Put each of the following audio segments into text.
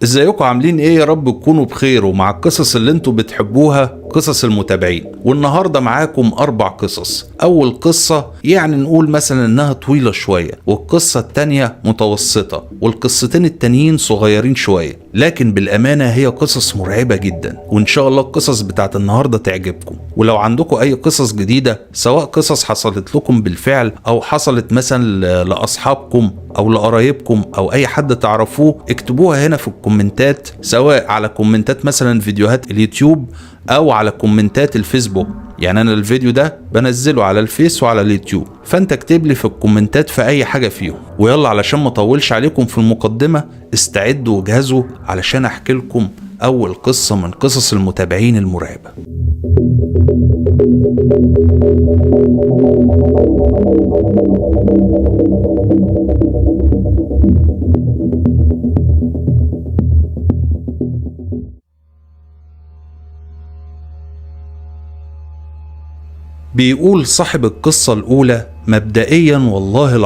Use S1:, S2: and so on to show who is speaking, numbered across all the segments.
S1: ازيكم عاملين ايه؟ يا رب تكونوا بخير ومع القصص اللي انتوا بتحبوها، قصص المتابعين. والنهاردة معاكم 4 قصص. اول قصة يعني نقول مثلا انها طويلة شوية، والقصة التانية متوسطة، والقصتين التانيين صغيرين شوية، لكن بالامانة هي قصص مرعبة جدا، وان شاء الله القصص بتاعت النهاردة تعجبكم. ولو عندكم اي قصص جديدة، سواء قصص حصلت لكم بالفعل او حصلت مثلا لاصحابكم او لقرايبكم او اي حد تعرفوه، اكتبوها هنا في الكومنتات، سواء على كومنتات مثلا فيديوهات اليوتيوب او على كومنتات الفيسبوك. يعني انا الفيديو ده بنزله على الفيس وعلى اليوتيوب، فانت اكتب لي في الكومنتات في اي حاجة فيهم. ويلا علشان ما اطولش عليكم في المقدمة، استعدوا وجهزوا علشان احكي لكم اول قصة من قصص المتابعين المرعبة. بيقول صاحب القصة الأولى: مبدئيا والله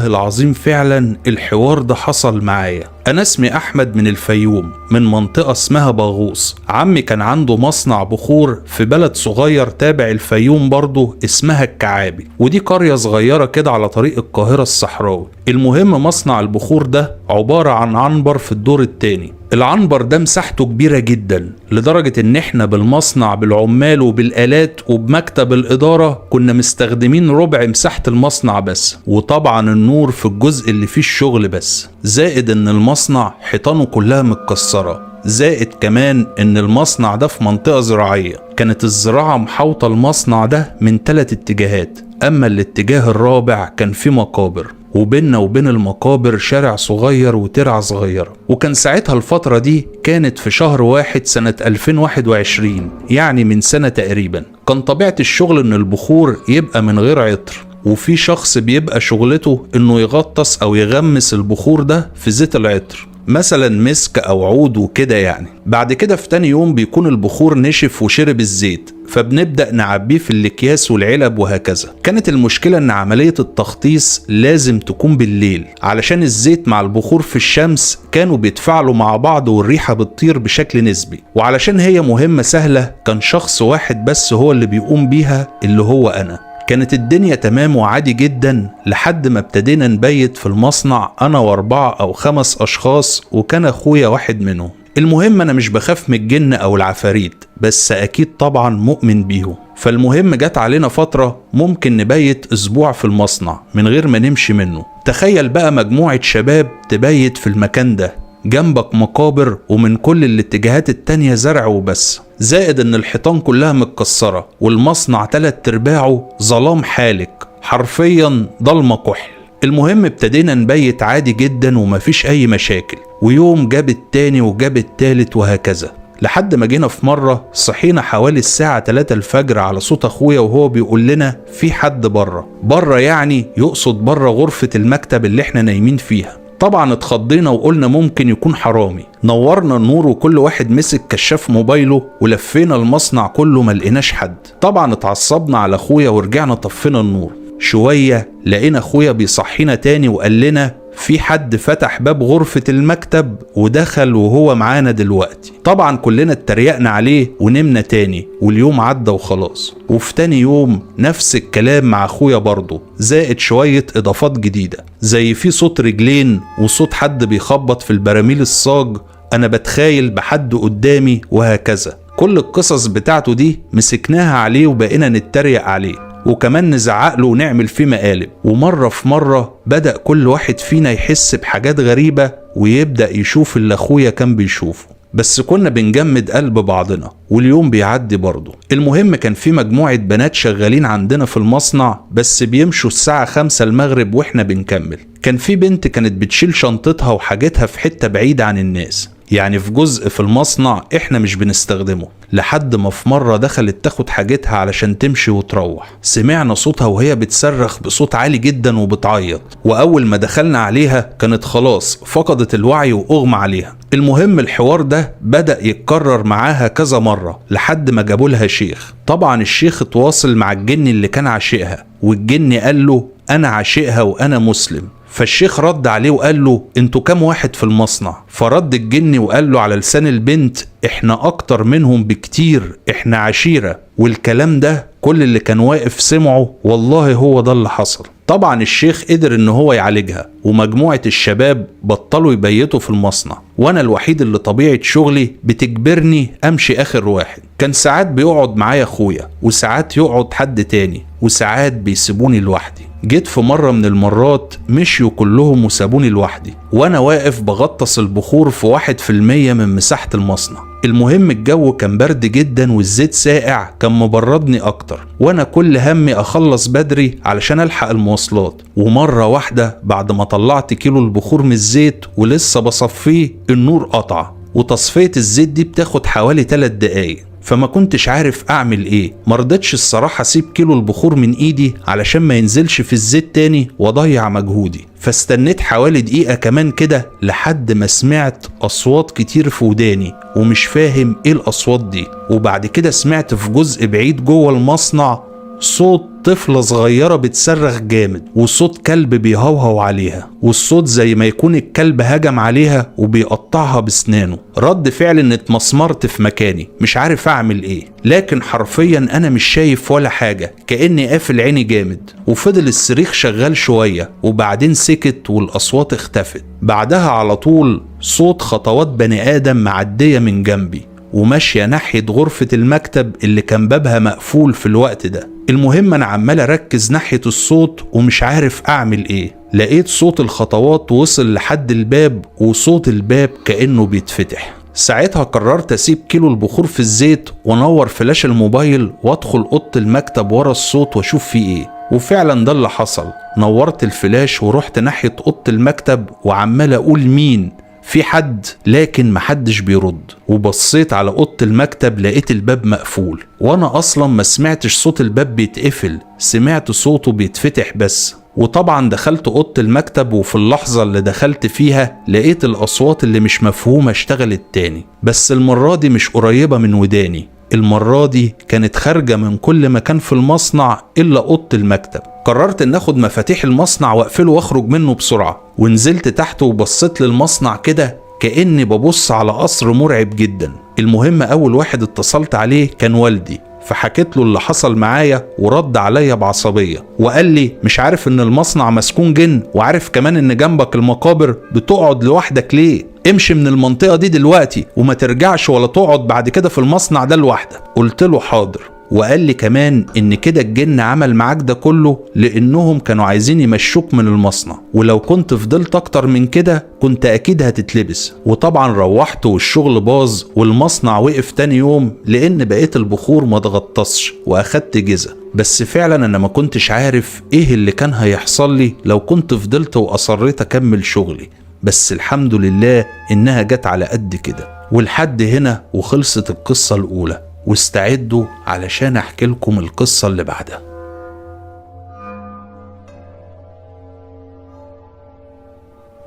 S1: العظيم فعلا الحوار ده حصل معايا. أنا اسمي أحمد من الفيوم، من منطقة اسمها باغوص. عمي كان عنده مصنع بخور في بلد صغير تابع الفيوم برضه اسمها الكعابي، ودي قرية صغيرة كده على طريق القاهرة الصحراوي. المهم مصنع البخور ده عبارة عن عنبر في الدور التاني. العنبر ده مساحته كبيرة جدا، لدرجة ان احنا بالمصنع بالعمال وبالآلات وبمكتب الإدارة كنا مستخدمين ربع مساحة المصنع بس، وطبعا النور في الجزء اللي فيه الشغل بس، زائد ان المصنع حيطانه كلها متكسرة، زائد كمان ان المصنع ده في منطقة زراعية. كانت الزراعة محاوطة المصنع ده من 3 اتجاهات، اما الاتجاه الرابع كان فيه مقابر، وبيننا وبين المقابر شارع صغير وترعة صغيرة. وكان ساعتها الفترة دي كانت في شهر 1 سنة 2021، يعني من سنة تقريبا. كان طبيعة الشغل ان البخور يبقى من غير عطر، وفي شخص بيبقى شغلته انه يغطس او يغمس البخور ده في زيت العطر، مثلا مسك او عود وكده يعني. بعد كده في تاني يوم بيكون البخور نشف وشرب الزيت، فبنبدأ نعبيه في الاكياس والعلب وهكذا. كانت المشكلة ان عملية التخطيص لازم تكون بالليل، علشان الزيت مع البخور في الشمس كانوا بيتفاعلوا مع بعض والريحة بتطير بشكل نسبي. وعلشان هي مهمة سهلة كان شخص واحد بس هو اللي بيقوم بيها، اللي هو انا. كانت الدنيا تمام وعادي جدا لحد ما ابتدينا نبيت في المصنع انا و4 أو 5 اشخاص، وكان اخويا واحد منهم. المهم انا مش بخاف من الجن او العفاريت، بس اكيد طبعا مؤمن بيهم. فالمهم جت علينا فترة ممكن نبيت اسبوع في المصنع من غير ما نمشي منه. تخيل بقى مجموعة شباب تبيت في المكان ده، جنبك مقابر ومن كل الاتجاهات التانية زرع وبس، زائد ان الحيطان كلها متكسرة، والمصنع 3/4 ظلام حالك، حرفيا ضلمة كحل. المهم ابتدينا نبيت عادي جدا ومفيش اي مشاكل، ويوم جاب التاني وجاب التالت وهكذا، لحد ما جينا في مرة صحينا حوالي الساعة 3 الفجر على صوت اخويا وهو بيقول لنا في حد بره، يعني يقصد بره غرفة المكتب اللي احنا نايمين فيها. طبعا اتخضينا وقلنا ممكن يكون حرامي. نورنا النور وكل واحد مسك كشاف موبايله ولفينا المصنع كله، ما لقيناش حد. طبعا اتعصبنا على اخويا ورجعنا طفينا النور. شوية لقينا اخويا بيصحينا تاني وقال لنا في حد فتح باب غرفة المكتب ودخل وهو معانا دلوقتي. طبعا كلنا اتريقنا عليه ونمنا تاني، واليوم عدى وخلاص. وفي تاني يوم نفس الكلام مع اخويا برضه، زائد شوية اضافات جديدة، زي في صوت رجلين وصوت حد بيخبط في البراميل الصاج، انا بتخيل بحد قدامي وهكذا. كل القصص بتاعته دي مسكناها عليه وبقينا نتريق عليه، وكمان نزعق له ونعمل فيه مقالب. ومرة في مرة بدأ كل واحد فينا يحس بحاجات غريبة ويبدأ يشوف اللي اخويا كان بيشوفه، بس كنا بنجمد قلب بعضنا، واليوم بيعدي برضه. المهم كان في مجموعة بنات شغالين عندنا في المصنع، بس بيمشوا الساعة 5 المغرب واحنا بنكمل. كان في بنت كانت بتشيل شنطتها وحاجتها في حتة بعيدة عن الناس، يعني في جزء في المصنع احنا مش بنستخدمه، لحد ما في مرة دخلت تاخد حاجتها علشان تمشي وتروح. سمعنا صوتها وهي بتصرخ بصوت عالي جدا وبتعيط، واول ما دخلنا عليها كانت خلاص فقدت الوعي واغمى عليها. المهم الحوار ده بدأ يتكرر معاها كذا مرة لحد ما جابوا لها شيخ. طبعا الشيخ اتواصل مع الجن اللي كان عاشقها، والجن قال له انا عاشقها وانا مسلم، فالشيخ رد عليه وقال له انتوا كام واحد في المصنع؟ فرد الجني وقال له على لسان البنت احنا اكتر منهم بكتير، احنا عشيرة. والكلام ده كل اللي كان واقف سمعه، والله هو ده اللي حصل. طبعا الشيخ قدر ان هو يعالجها، ومجموعة الشباب بطلوا يبيتوا في المصنع، وانا الوحيد اللي طبيعة شغلي بتجبرني امشي اخر واحد. كان ساعات بيقعد معايا اخويا، وساعات يقعد حد تاني، وساعات بيسيبوني لوحدي. جيت في مرة من المرات مشيوا كلهم وسابوني لوحدي، وانا واقف بغطس البخور في 1% من مساحة المصنع. المهم الجو كان برد جدا والزيت ساقع كان مبردني اكتر، وانا كل همي اخلص بدري علشان الحق المواصلات. ومرة واحدة بعد ما طلعت كيلو البخور من الزيت ولسه بصفيه النور قطع، وتصفية الزيت دي بتاخد حوالي 3 دقايق. فما كنتش عارف اعمل ايه. مرضتش الصراحة اسيب كيلو البخور من ايدي علشان ما ينزلش في الزيت تاني واضيع مجهودي. فاستنيت حوالي دقيقة كمان كده لحد ما سمعت اصوات كتير في وداني ومش فاهم ايه الاصوات دي. وبعد كده سمعت في جزء بعيد جوه المصنع صوت طفلة صغيرة بتصرخ جامد، وصوت كلب بيهوهو عليها، والصوت زي ما يكون الكلب هجم عليها وبيقطعها بسنانه. رد فعل ان اتمسمرت في مكاني مش عارف اعمل ايه، لكن حرفيا انا مش شايف ولا حاجة، كأني قافل عيني جامد. وفضل الصريخ شغال شوية وبعدين سكت والاصوات اختفت. بعدها على طول صوت خطوات بني ادم معدية من جنبي وماشية ناحية غرفة المكتب اللي كان بابها مقفول في الوقت ده. المهم انا عمال اركز ناحية الصوت ومش عارف اعمل ايه. لقيت صوت الخطوات وصل لحد الباب، وصوت الباب كأنه بيتفتح. ساعتها قررت اسيب كيلو البخور في الزيت وانور فلاش الموبايل وادخل اوضه المكتب ورا الصوت واشوف فيه ايه. وفعلا ده اللي حصل. نورت الفلاش ورحت ناحية اوضه المكتب وعمال اقول مين، في حد، لكن محدش بيرد. وبصيت على اوضه المكتب لقيت الباب مقفول، وانا اصلا ما سمعتش صوت الباب بيتقفل، سمعت صوته بيتفتح بس. وطبعا دخلت اوضه المكتب، وفي اللحظه اللي دخلت فيها لقيت الاصوات اللي مش مفهومه اشتغلت تاني، بس المره دي مش قريبه من وداني، المره دي كانت خارجه من كل مكان في المصنع الا اوضه المكتب. قررت ان اخد مفاتيح المصنع واقفله واخرج منه بسرعه، ونزلت تحت وبصيت للمصنع كده كأني ببص على قصر مرعب جدا. المهم اول واحد اتصلت عليه كان والدي، فحكيت له اللي حصل معايا ورد عليا بعصبية وقال لي مش عارف ان المصنع مسكون جن، وعارف كمان ان جنبك المقابر، بتقعد لوحدك ليه؟ امشي من المنطقة دي دلوقتي وما ترجعش ولا تقعد بعد كده في المصنع ده لوحدك. قلت له حاضر. وقال لي كمان ان كده الجن عمل معاك ده كله لانهم كانوا عايزين يمشوك من المصنع، ولو كنت فضلت اكتر من كده كنت اكيد هتتلبس. وطبعا روحت والشغل باظ والمصنع وقف تاني يوم لان بقيت البخور ما اتغطسش واخدت جزا. بس فعلا انا ما كنتش عارف ايه اللي كان هيحصل لي لو كنت فضلت واصريت اكمل شغلي، بس الحمد لله انها جت على قد كده. ولحد هنا وخلصت القصة الاولى، واستعدوا علشان احكي لكم القصة اللي بعدها.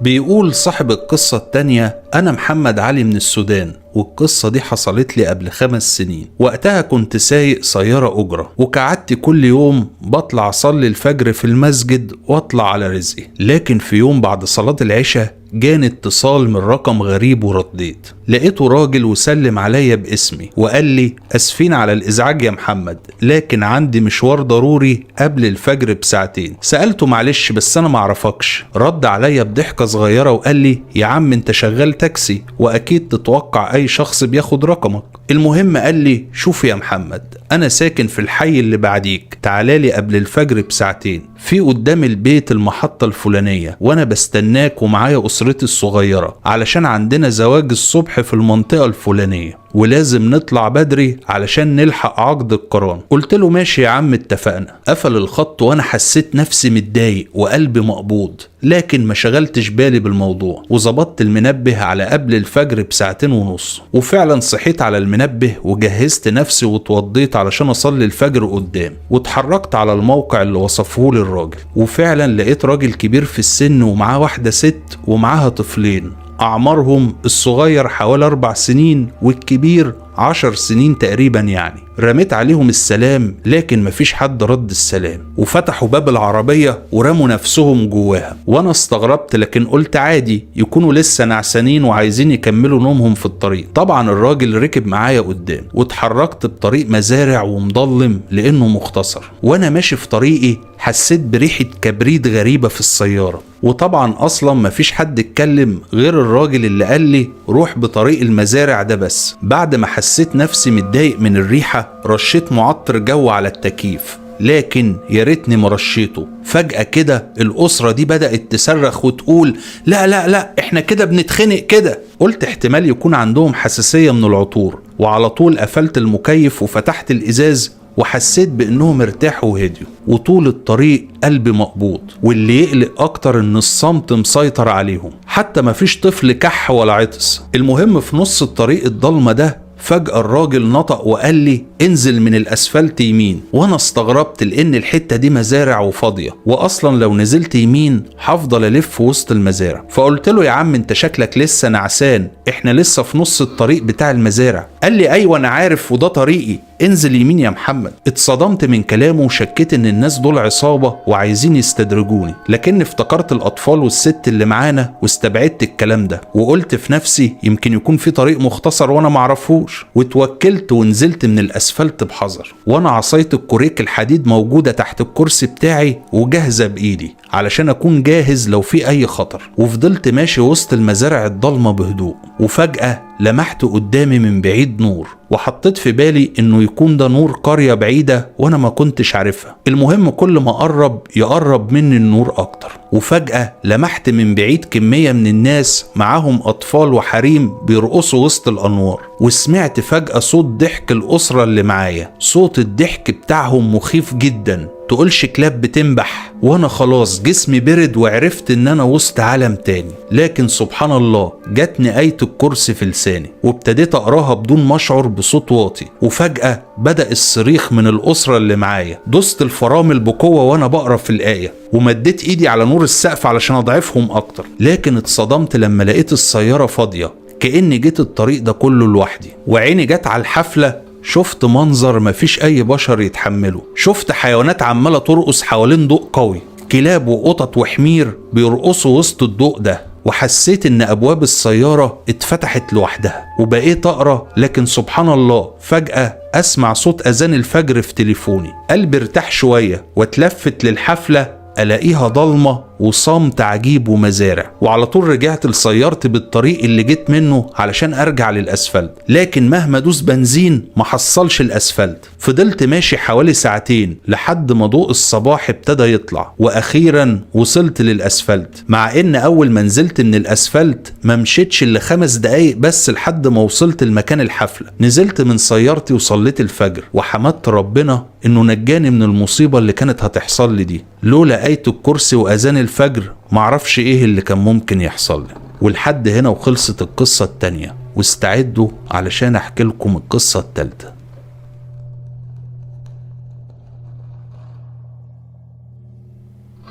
S1: بيقول صاحب القصة التانية: أنا محمد علي من السودان، والقصة دي حصلت لي قبل 5 سنين. وقتها كنت سايق سيارة أجرة، وكعدت كل يوم بطلع أصلي الفجر في المسجد وأطلع على رزقي. لكن في يوم بعد صلاة العشاء جاني اتصال من رقم غريب ورديت. لقيته راجل وسلم عليا باسمي وقال لي: أسفين على الإزعاج يا محمد، لكن عندي مشوار ضروري قبل الفجر بساعتين. سألته معلش بس أنا معرفكش. رد عليا بضحكة صغيرة وقال لي: يا عم انت شغال تاكسي وأكيد تتوقع أي شخص بياخد رقمك. المهم قال لي: شوف يا محمد، أنا ساكن في الحي اللي بعديك، تعالالي قبل الفجر بساعتين في قدام البيت المحطة الفلانية، وأنا بستناك ومعايا أسرتي الصغيرة علشان عندنا زواج الصبح في المنطقة الفلانية، ولازم نطلع بدري علشان نلحق عقد القران. قلت له ماشي يا عم اتفقنا. قفل الخط وانا حسيت نفسي متضايق وقلبي مقبوض، لكن ما شغلتش بالي بالموضوع، وظبطت المنبه على قبل الفجر بساعتين ونص. وفعلا صحيت على المنبه وجهزت نفسي واتوضيت علشان اصلي الفجر قدام، واتحركت على الموقع اللي وصفه لي الراجل. وفعلا لقيت راجل كبير في السن ومعاه واحدة ست ومعاها طفلين، أعمارهم الصغير حوالي 4 سنين والكبير 10 سنين تقريبا يعني. رميت عليهم السلام لكن مفيش حد رد السلام، وفتحوا باب العربية ورموا نفسهم جواها. وانا استغربت لكن قلت عادي يكونوا لسه نعسانين وعايزين يكملوا نومهم في الطريق. طبعا الراجل ركب معايا قدام واتحركت بطريق مزارع ومضلم لانه مختصر. وانا ماشي في طريقي حسيت بريحة كبريت غريبة في السيارة، وطبعا اصلا مفيش حد اتكلم غير الراجل اللي قال لي روح بطريق المزارع ده بس. بعد ما حسيت نفسي متضايق من الريحة رشيت معطر جو على التكييف، لكن يا ريتني ما رشيته. فجأة كده الأسرة دي بدأت تصرخ وتقول لا لا لا احنا كده بنتخنق كده. قلت احتمال يكون عندهم حساسية من العطور، وعلى طول قفلت المكيف وفتحت الإزاز وحسيت بانهم ارتاحوا وهديوا. وطول الطريق قلبي مقبوض، واللي يقلق اكتر ان الصمت مسيطر عليهم، حتى مفيش طفل كح ولا عطس. المهم في نص الطريق الضلمة ده فجأة الراجل نطق وقال لي انزل من الاسفلت يمين. وانا استغربت لان الحتة دي مزارع وفاضية، واصلا لو نزلت يمين هفضل الف وسط المزارع. فقلت له يا عم انت شكلك لسه نعسان، احنا لسه في نص الطريق بتاع المزارع. قال لي ايوه انا عارف وده طريقي، انزل يمين يا محمد. اتصدمت من كلامه وشكيت ان الناس دول عصابة وعايزين يستدرجوني، لكن افتكرت الاطفال والست اللي معانا واستبعدت الكلام ده، وقلت في نفسي يمكن يكون في طريق مختصر وانا معرفوش، واتوكلت ونزلت من الاسفلت بحذر. وانا عصاية الكوريك الحديد موجودة تحت الكرسي بتاعي وجاهزة بايدي علشان اكون جاهز لو في اي خطر. وفضلت ماشي وسط المزارع الضلمة بهدوء، وفجأة لمحت قدامي من بعيد نور، وحطيت في بالي انه يكون ده نور قرية بعيدة وانا ما كنتش عارفها. المهم كل ما يقرب مني النور اكتر، وفجأة لمحت من بعيد كمية من الناس معاهم اطفال وحريم بيرقصوا وسط الانوار. وسمعت فجأة صوت ضحك الاسرة اللي معايا. صوت الضحك بتاعهم مخيف جدا، تقولش كلاب بتنبح. وانا خلاص جسمي برد وعرفت ان انا وسط عالم تاني. لكن سبحان الله جاتني آية الكرسي في لساني وابتديت اقراها بدون ما اشعر بصوت واطي. وفجأة بدأ الصريخ من الاسرة اللي معايا. دوست الفرامل بقوة وانا بقرا في الآية، ومديت ايدي على نور السقف علشان اضعفهم اكتر. لكن اتصدمت لما لقيت السيارة فاضية، كأني جيت الطريق ده كله لوحدي. وعيني جت على الحفلة، شفت منظر مفيش اي بشر يتحمله. شفت حيوانات عمالة ترقص حوالين ضوء قوي، كلاب وقطط وحمير بيرقصوا وسط الضوء ده. وحسيت ان ابواب السيارة اتفتحت لوحدها، وبقيت اقرا. لكن سبحان الله فجأة اسمع صوت اذان الفجر في تليفوني. قلبي ارتاح شوية واتلفت للحفلة الاقيها ضلمة وصمت عجيب ومزارع. وعلى طول رجعت لسيارتي بالطريق اللي جيت منه علشان ارجع للاسفلت، لكن مهما دوس بنزين ما حصلش الاسفلت. فضلت ماشي حوالي ساعتين لحد ما ضوء الصباح ابتدى يطلع، واخيرا وصلت للاسفلت. مع ان اول ما نزلت من الاسفلت ما مشيتش الا 5 دقايق بس لحد ما وصلت لمكان الحفلة. نزلت من سيارتي وصليت الفجر، وحمدت ربنا انه نجاني من المصيبة اللي كانت هتحصل لي دي. لولا آية الكرسي واذان الفجر معرفش ايه اللي كان ممكن يحصل لي. ولحد هنا وخلصت القصة التانية، واستعدوا علشان احكي لكم القصة التالتة.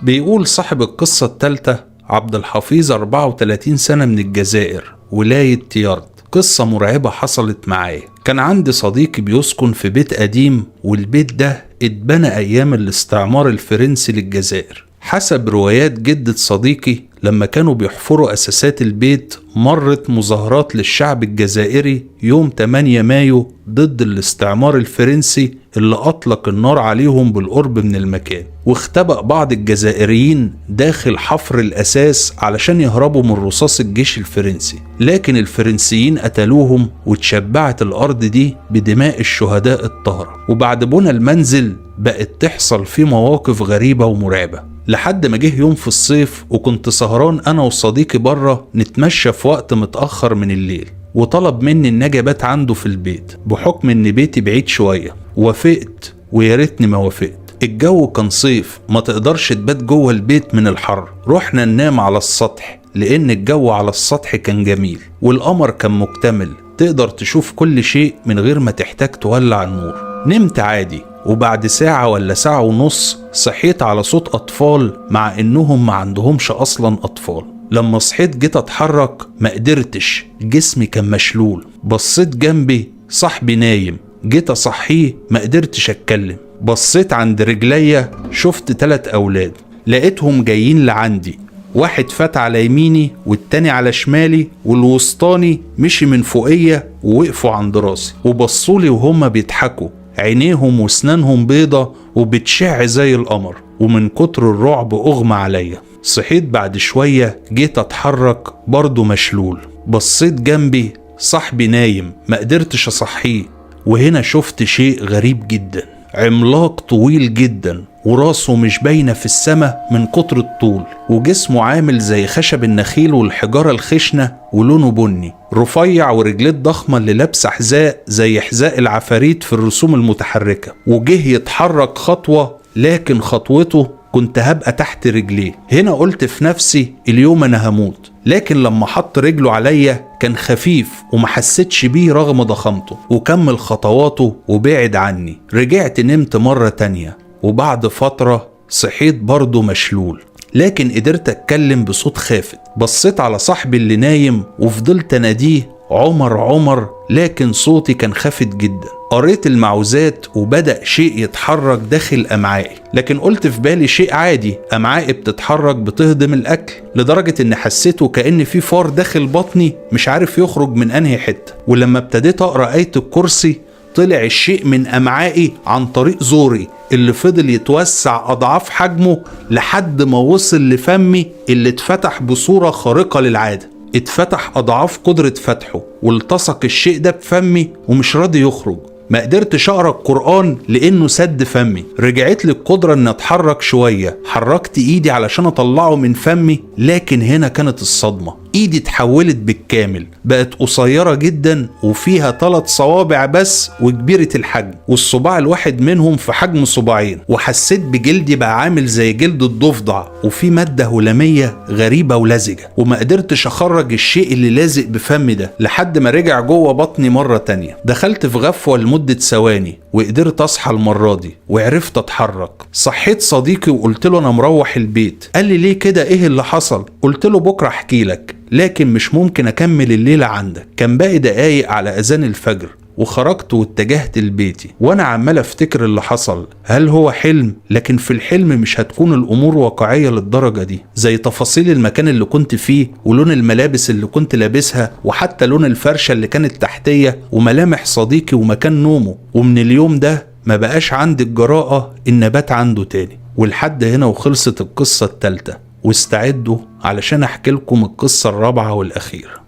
S1: بيقول صاحب القصة التالتة عبد الحفيظ 34 سنة من الجزائر، ولاية تيارت. قصة مرعبة حصلت معايا. كان عندي صديقي بيسكن في بيت قديم، والبيت ده اتبنى ايام الاستعمار الفرنسي للجزائر. حسب روايات جدة صديقي لما كانوا بيحفروا أساسات البيت مرت مظاهرات للشعب الجزائري يوم 8 مايو ضد الاستعمار الفرنسي اللي أطلق النار عليهم بالقرب من المكان. واختبأ بعض الجزائريين داخل حفر الأساس علشان يهربوا من رصاص الجيش الفرنسي، لكن الفرنسيين قتلوهم وتشبعت الأرض دي بدماء الشهداء الطاهرة. وبعد بنى المنزل بقت تحصل فيه مواقف غريبة ومرعبة، لحد ما جه يوم في الصيف وكنت سهران أنا وصديقي بره نتمشى في وقت متأخر من الليل، وطلب مني إن أجي أبات عنده في البيت بحكم إن بيتي بعيد شوية. وافقت، ويا ريتني ما وافقت. الجو كان صيف، ما تقدرش تبات جوه البيت من الحر. رحنا ننام على السطح لأن الجو على السطح كان جميل والقمر كان مكتمل، تقدر تشوف كل شيء من غير ما تحتاج تولع النور. نمت عادي، وبعد ساعة ولا ساعة ونص صحيت على صوت أطفال، مع إنهم ما عندهمش أصلا أطفال. لما صحيت جيت أتحرك ما قدرتش، جسمي كان مشلول. بصيت جنبي صاحبي نايم جيت أصحيه ما قدرتش أتكلم. بصيت عند رجليا شفت 3 أولاد، لقيتهم جايين لعندي، واحد فات على يميني والتاني على شمالي، والوسطاني مشي من فوقيا ووقفوا عند راسي وبصولي وهما بيضحكوا، عينيهم وسنانهم بيضة وبتشع زي القمر، ومن كتر الرعب أغمى عليا. صحيت بعد شوية، جيت أتحرك برضه مشلول. بصيت جنبي صاحبي نايم، ما قدرتش أصحيه، وهنا شفت شيء غريب جدا. عملاق طويل جدا وراسه مش باينة في السماء من كتر الطول، وجسمه عامل زي خشب النخيل والحجارة الخشنة ولونه بني، رفيع ورجليه ضخمة اللي لابسه حذاء زي حذاء العفاريت في الرسوم المتحركة. وجه يتحرك خطوة، لكن خطوته كنت هبقى تحت رجليه. هنا قلت في نفسي اليوم أنا هموت، لكن لما حط رجله عليا كان خفيف وما حسيتش بيه رغم ضخامته، وكمل خطواته وبعد عني. رجعت نمت مرة تانية، وبعد فترة صحيت برضه مشلول، لكن قدرت أتكلم بصوت خافت. بصيت على صاحبي اللي نايم وفضلت أناديه عمر عمر، لكن صوتي كان خافت جدا. قريت المعوذات وبدأ شيء يتحرك داخل أمعائي، لكن قلت في بالي شيء عادي، أمعائي بتتحرك بتهضم الأكل، لدرجة إن حسيته كأن في فار داخل بطني مش عارف يخرج من أنهي حتة. ولما ابتديت أقرأ آية الكرسي طلع الشيء من أمعائي عن طريق زوري اللي فضل يتوسع أضعاف حجمه لحد ما وصل لفمي اللي اتفتح بصورة خارقة للعادة. اتفتح أضعاف قدرة فتحه، والتصق الشيء ده بفمي ومش راضي يخرج. ما قدرتش أقرأ القرآن لأنه سد فمي. رجعت لي القدرة أن أتحرك شوية، حركت إيدي علشان أطلعه من فمي، لكن هنا كانت الصدمة. إيدي اتحولت بالكامل، بقت قصيرة جدا وفيها 3 صوابع بس وكبيرة الحجم، والصباع الواحد منهم في حجم صباعين. وحسيت بجلدي بقى عامل زي جلد الضفدع، وفي مادة هلامية غريبة ولزجة، وما قدرتش أخرج الشيء اللي لازق بفمي ده لحد ما رجع جوه بطني مرة تانية. دخلت في غفوة لمدة ثواني وقدرت أصحى المرة دي وعرفت أتحرك. صحيت صديقي وقلت له أنا مروح البيت. قال لي ليه كده؟ إيه اللي حصل؟ قلت له بكرة أحكي لك، لكن مش ممكن أكمل الليلة عندك. كان باقي دقايق على أذان الفجر، وخرجت واتجهت لبيتي وأنا عمال أفتكر اللي حصل. هل هو حلم؟ لكن في الحلم مش هتكون الأمور واقعية للدرجة دي، زي تفاصيل المكان اللي كنت فيه ولون الملابس اللي كنت لابسها وحتى لون الفرشة اللي كانت تحتية وملامح صديقي ومكان نومه. ومن اليوم ده ما بقاش عندي الجراءة إن أبات عنده تاني. ولحد هنا وخلصت القصة التالتة، واستعدوا علشان أحكي لكم القصة الرابعة والأخيرة.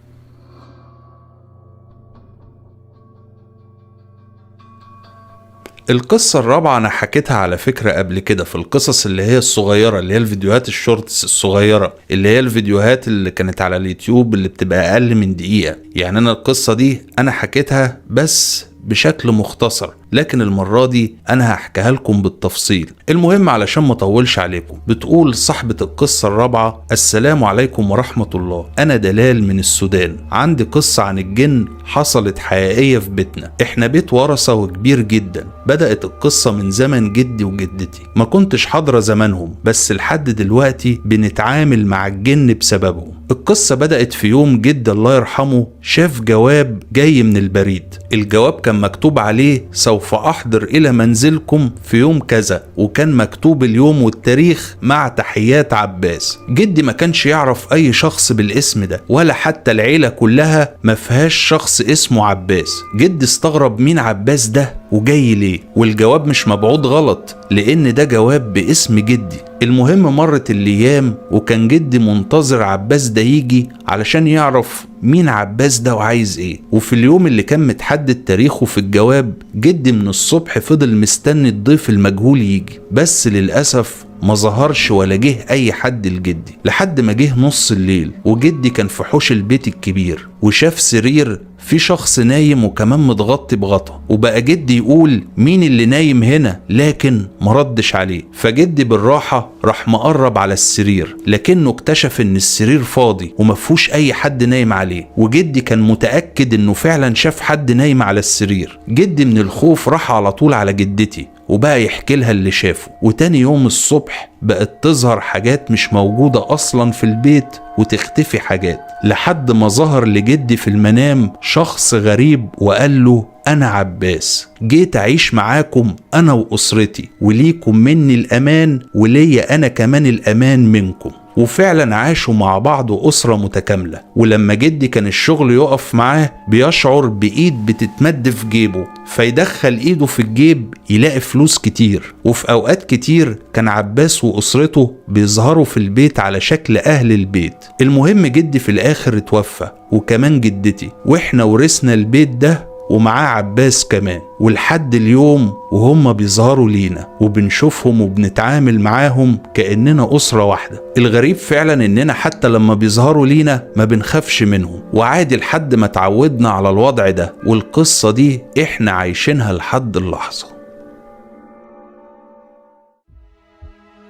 S1: القصة الرابعة أنا حكيتها على فكرة قبل كده في القصص اللي هي الصغيرة، اللي هي الفيديوهات الشورتس الصغيرة، اللي هي الفيديوهات اللي كانت على اليوتيوب اللي بتبقى أقل من دقيقة. يعني أنا القصة دي أنا حكيتها بس بشكل مختصر، لكن المرة دي أنا هحكيها لكم بالتفصيل. المهم علشان ما اطولش عليكم، بتقول صاحبة القصة الرابعة: السلام عليكم ورحمة الله، أنا دلال من السودان. عندي قصة عن الجن حصلت حقيقية في بيتنا. إحنا بيت ورثة وكبير جدا. بدأت القصة من زمن جدي وجدتي، ما كنتش حاضرة زمانهم، بس لحد دلوقتي بنتعامل مع الجن بسببهم. القصة بدأت في يوم جد الله يرحمه شاف جواب جاي من البريد. الجواب كان مكتوب عليه سوف أحضر إلى منزلكم في يوم كذا، وكان مكتوب اليوم والتاريخ مع تحيات عباس. جدي ما كانش يعرف أي شخص بالاسم ده، ولا حتى العيلة كلها ما فيهاش شخص اسمه عباس. جدي استغرب مين عباس ده وجاي ليه، والجواب مش مبعوث غلط لأن ده جواب باسم جدي. المهم مرت الأيام وكان جدي منتظر عباس ده يجي علشان يعرف مين عباس ده وعايز ايه. وفي اليوم اللي كان متحدد تاريخه في الجواب، جدي من الصبح فضل مستني الضيف المجهول يجي، بس للأسف ما ظهرش ولا جه اي حد لجدي، لحد ما جه نص الليل وجدي كان في حوش البيت الكبير وشاف سرير في شخص نايم وكمان متغطي بغطا. وبقى جدي يقول مين اللي نايم هنا، لكن مردش عليه. فجدي بالراحة راح مقرب على السرير، لكنه اكتشف ان السرير فاضي ومفهوش اي حد نايم عليه. وجدي كان متأكد انه فعلا شاف حد نايم على السرير. جدي من الخوف راح على طول على جدتي وبقى يحكي لها اللي شافه. وتاني يوم الصبح بقت تظهر حاجات مش موجودة أصلا في البيت وتختفي حاجات، لحد ما ظهر لجدي في المنام شخص غريب وقال له: أنا عباس، جيت أعيش معاكم أنا وأسرتي، وليكم مني الأمان وليا أنا كمان الأمان منكم. وفعلا عاشوا مع بعض أسرة متكاملة. ولما جدي كان الشغل يقف معاه بيشعر بإيد بتتمد في جيبه، فيدخل إيده في الجيب يلاقي فلوس كتير. وفي أوقات كتير كان عباس وأسرته بيظهروا في البيت على شكل أهل البيت. المهم جدي في الآخر اتوفى، وكمان جدتي، وإحنا ورثنا البيت ده ومعاه عباس كمان. ولحد اليوم وهم بيظهروا لينا وبنشوفهم وبنتعامل معاهم كأننا أسرة واحدة. الغريب فعلا إننا حتى لما بيظهروا لينا ما بنخافش منهم، وعادي لحد ما تعودنا على الوضع ده. والقصة دي إحنا عايشينها لحد اللحظة.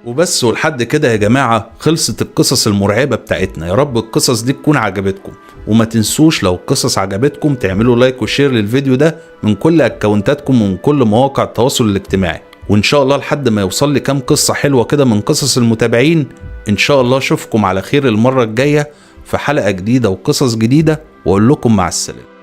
S1: وبس، ولحد كده يا جماعة خلصت القصص المرعبة بتاعتنا. يا رب القصص دي تكون عجبتكم، وما تنسوش لو القصص عجبتكم تعملوا لايك وشير للفيديو ده من كل اكونتاتكم ومن كل مواقع التواصل الاجتماعي. وان شاء الله لحد ما يوصل لي كام قصة حلوة كده من قصص المتابعين، ان شاء الله اشوفكم على خير المرة الجاية في حلقة جديدة وقصص جديدة، واقول لكم مع السلامة.